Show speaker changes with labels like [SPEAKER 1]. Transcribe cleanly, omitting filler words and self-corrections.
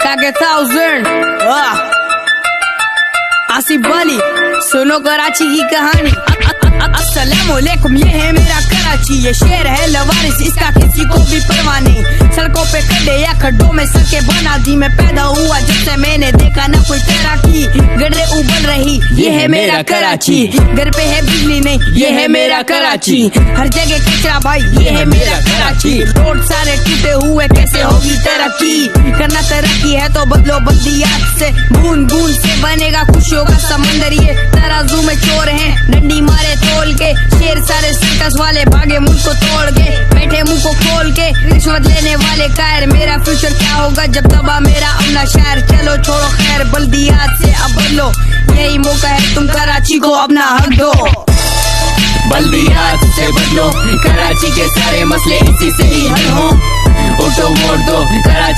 [SPEAKER 1] Back 1000 Asif Ali, सुनो कराची की कहानी। अस्सलामुअलैकुम, ये है मेरा कराची, ये शहर है लवारिस, इसका किसी को भी परवाह नहीं। सड़कों पे खड्डे या खड्डों में सड़कें बना दी, मैं पैदा हुआ जब से मैंने देखा ना कोई तैराकी। गड्ढे उबल रही, ये है मेरा कराची, घर पे है बिजली नहीं, ये है मेरा कराची। हर जगह कचरा भाई, ये है मेरा कराची। रोड सारे टूटे हुए, कैसे होगी तरक्की? करना तरक्की है तो बदलो बल्दियात से, बूंद बूंद से बनेगा खुशियों का समंदर। ये तराजू में चोर हैं, डंडी मारे तोल के, शेर सारे सर्कस वाले भागे मुंह को तोड़ के, बैठे मुंह को खोल के रिश्वत लेने वाले कायर। मेरा फ्यूचर क्या होगा जब दबा मेरा अपना शहर? चलो छोड़ो खैर, बल्दियात से अब बदलो, यही मौका है तुम कराची को अपना हक दो।
[SPEAKER 2] बल्दियात से बदलो, कराची के सारे मसले इसी से ही हल हो। उठो वोट दो, कराची